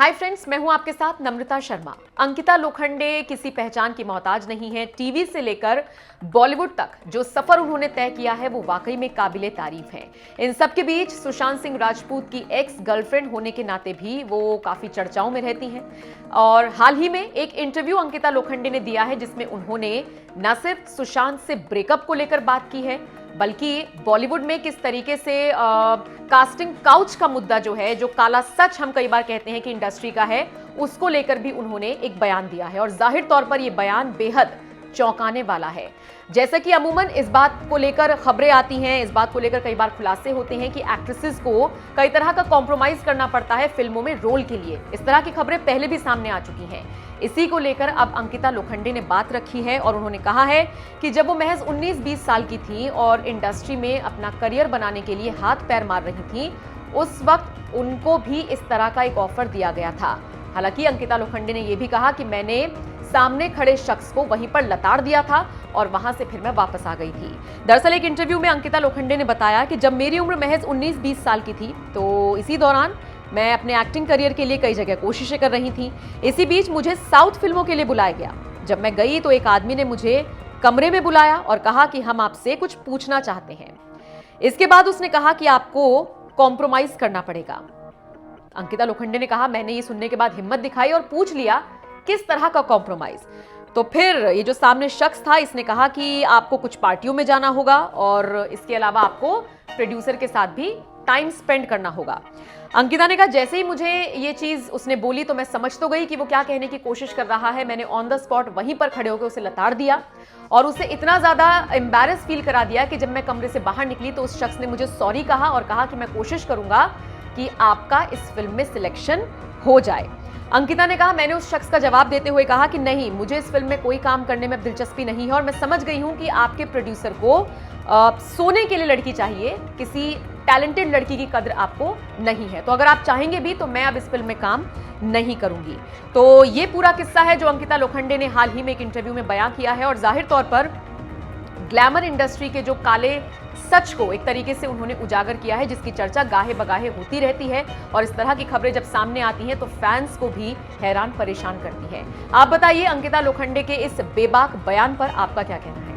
Hi friends, मैं हूं आपके साथ नम्रता शर्मा। अंकिता लोखंडे किसी पहचान की मोहताज नहीं है। टीवी से लेकर बॉलीवुड तक जो सफर उन्होंने तय किया है वो वाकई में काबिले तारीफ है। इन सब के बीच सुशांत सिंह राजपूत की एक्स गर्लफ्रेंड होने के नाते भी वो काफी चर्चाओं में रहती हैं। और हाल ही में एक इंटरव्यू अंकिता लोखंडे ने दिया है जिसमें उन्होंने न सिर्फ सुशांत से ब्रेकअप को लेकर बात की है बल्कि बॉलीवुड में किस तरीके से कास्टिंग काउच का मुद्दा जो है, जो काला सच हम कई बार कहते हैं कि इंडस्ट्री का है, उसको लेकर भी उन्होंने एक बयान दिया है। और जाहिर तौर पर यह बयान बेहद चौंकाने वाला है। जैसा कि अमूमन इस बात को लेकर खबरें आती हैं, इस बात को लेकर कई बार खुलासे होते हैं कि एक्ट्रेसेस को कई तरह का कॉम्प्रोमाइज करना पड़ता है फिल्मों में रोल के लिए। इस तरह की खबरें पहले भी सामने आ चुकी हैं। इसी को लेकर अब अंकिता लोखंडे ने बात रखी है और उन्होंने कहा है कि जब वो महज 19-20 साल की थी और इंडस्ट्री में अपना करियर बनाने के लिए हाथ पैर मार रही थी, उस वक्त उनको भी इस तरह का एक ऑफर दिया गया था। हालांकि अंकिता लोखंडे ने यह भी कहा कि मैंने सामने खड़े शख्स को वहीं पर लताड़ दिया था और वहां से फिर मैं वापस आ गई थी। दरअसल एक इंटरव्यू में अंकिता लोखंडे ने बताया कि जब मेरी उम्र महज 19-20 साल की थी तो इसी दौरान मैं अपने एक्टिंग करियर के लिए कई जगह कोशिशें कर रही थी। इसी बीच मुझे साउथ फिल्मों के लिए बुलाया गया। जब मैं गई तो एक आदमी ने मुझे कमरे में बुलाया और कहा कि हम आपसे कुछ पूछना चाहते हैं। इसके बाद उसने कहा कि आपको कॉम्प्रोमाइज करना पड़ेगा। अंकिता लोखंडे ने कहा, मैंने ये सुनने के बाद हिम्मत दिखाई और पूछ लिया किस तरह का कॉम्प्रोमाइज। तो फिर ये जो सामने शख्स था इसने कहा कि आपको कुछ पार्टियों में जाना होगा और इसके अलावा आपको प्रोड्यूसर के साथ भी टाइम स्पेंड करना होगा। अंकिता ने कहा, जैसे ही मुझे ये चीज उसने बोली तो मैं समझ तो गई कि वो क्या कहने की कोशिश कर रहा है। मैंने ऑन द स्पॉट वहीं पर खड़े होकर उसे लताड़ दिया और उसे इतना ज्यादा एम्बैरेस फील करा दिया कि जब मैं कमरे से बाहर निकली तो उस शख्स ने मुझे सॉरी कहा और कहा कि मैं कोशिश करूंगा कि आपका इस फिल्म में सिलेक्शन हो जाए। अंकिता ने कहा, मैंने उस शख्स का जवाब देते हुए कहा कि नहीं, मुझे इस फिल्म में कोई काम करने में दिलचस्पी नहीं है और मैं समझ गई हूं कि आपके प्रोड्यूसर को सोने के लिए लड़की चाहिए, किसी टैलेंटेड लड़की की कद्र आपको नहीं है। तो अगर आप चाहेंगे भी तो मैं अब इस फिल्म में काम नहीं करूंगी। तो ये पूरा किस्सा है जो अंकिता लोखंडे ने हाल ही में एक इंटरव्यू में बयां किया है और जाहिर तौर पर ग्लैमर इंडस्ट्री के जो काले सच को एक तरीके से उन्होंने उजागर किया है, जिसकी चर्चा गाहे बगाहे होती रहती है। और इस तरह की खबरें जब सामने आती हैं तो फैंस को भी हैरान परेशान करती है। आप बताइए, अंकिता लोखंडे के इस बेबाक बयान पर आपका क्या कहना है?